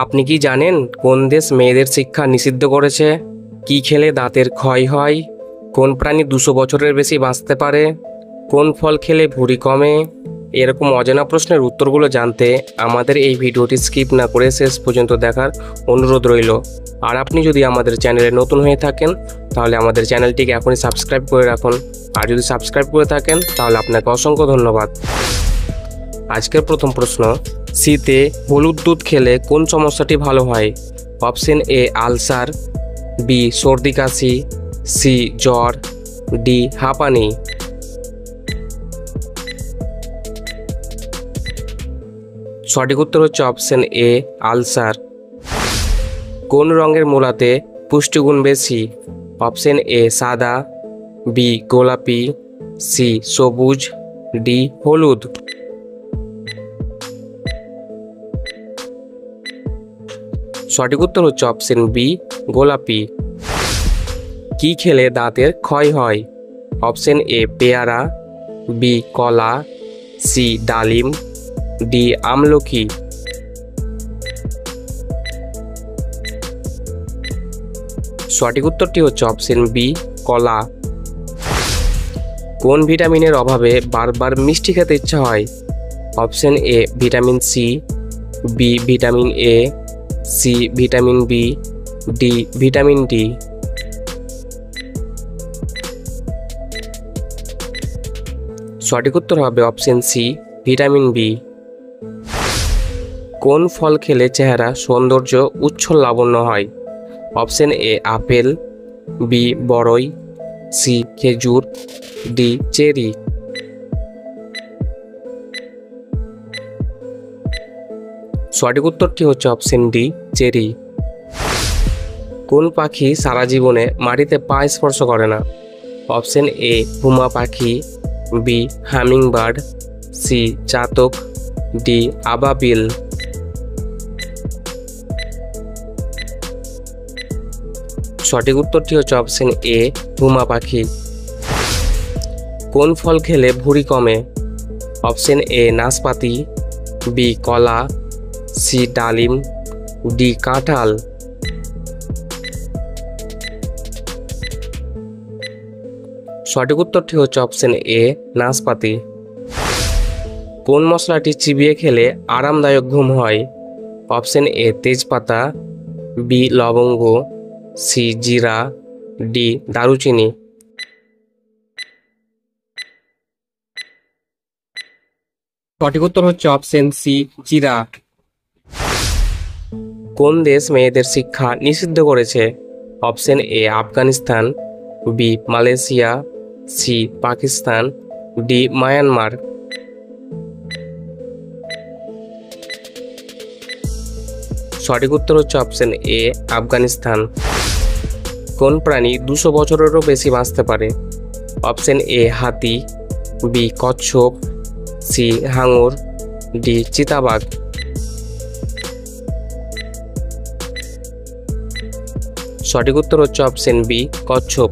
আপনি কি জানেন কোন দেশ মেয়েদের শিক্ষা নিষিদ্ধ করেছে? কি খেলে দাঁতের ক্ষয় হয়? কোন প্রাণী 200 বছরের বেশি বাঁচতে পারে? কোন ফল খেলে ভুঁড়ি কমে? এরকম অজানা প্রশ্নের উত্তরগুলো জানতে আমাদের এই ভিডিওটি স্কিপ না করে শেষ পর্যন্ত দেখার অনুরোধ রইল। আর আপনি যদি আমাদের চ্যানেলে নতুন হয়ে থাকেন তাহলে আমাদের চ্যানেলটিকে এখনই সাবস্ক্রাইব করে রাখুন। আর যদি সাবস্ক্রাইব করে থাকেন তাহলে আপনাকে অসংখ্য ধন্যবাদ। আজকের প্রথম প্রশ্ন, শীতে হলুদ দুধ খেলে কোন সমস্যাটি ভালো হয়? অপশন এ আলসার, বি সর্দি কাশি, সি জ্বর, ডি হাঁপানি। সঠিক উত্তর হচ্ছে অপশন এ আলসার। কোন রঙের মূলাতে পুষ্টিগুণ বেশি? অপশন এ সাদা, বি গোলাপি, সি সবুজ, ডি হলুদ। সঠিক উত্তর হচ্ছে অপশন বি গোলাপি। কি খেলে দাঁতের ক্ষয় হয়? অপশন এ পেয়ারা, বি কলা, সি ডালিম, ডি আমলকি। সঠিক উত্তরটি হচ্ছে অপশন বি কলা। কোন ভিটামিনের অভাবে বারবার মিষ্টি খেতে ইচ্ছা হয়? Option A vitamin C, B vitamin A, C vitamin B, D vitamin D. সঠিক উত্তর হবে অপশন সি ভিটামিন বি। কোন ফল খেলে চেহারা সৌন্দর্য উজ্জ্বল লাবণ্য হয়? অপশন এ আপেল, বি বড়ই, সি খেজুর, ডি চেরি। সঠিক উত্তরটি হচ্ছে অপশন ডি চেরি। কোন পাখি সারা জীবনে মাটিতে পা স্পর্শ করে না? অপশন এ হুমা পাখি, বি হামিংবার্ড, সি চাতক, ডি আবাবিল। সঠিক উত্তরটি হচ্ছে অপশন এ হুমা পাখি। কোন ফল খেলে ভুঁড়ি কমে? অপশন এ নাশপাতি, বি কলা, সি ডালিম, ডি কাঁঠাল। সঠিক উত্তরটি হচ্ছে অপশন এ নাশপাতি। কোন মশলাটি চিবিয়ে খেলে আরামদায়ক ঘুম হয়? অপশন এ তেজপাতা, বি লবঙ্গ, সি জিরা, ডি দারুচিনি। সঠিক উত্তর হচ্ছে অপশন সি জিরা। কোন দেশ মেয়েদের শিক্ষা নিষিদ্ধ করেছে? Option A Afghanistan, B Malaysia, C Pakistan, D Myanmar. সঠিক উত্তর হচ্ছে অপশন এ আফগানিস্তান। কোন প্রাণী 200 বছরেরও বেশি বাঁচতে পারে? অপশন এ হাতি, বি কচ্ছপ, সি হাঙর, ডি চিতাবাঘ। সঠিক উত্তর হচ্ছে অপশন বি কচ্ছপ।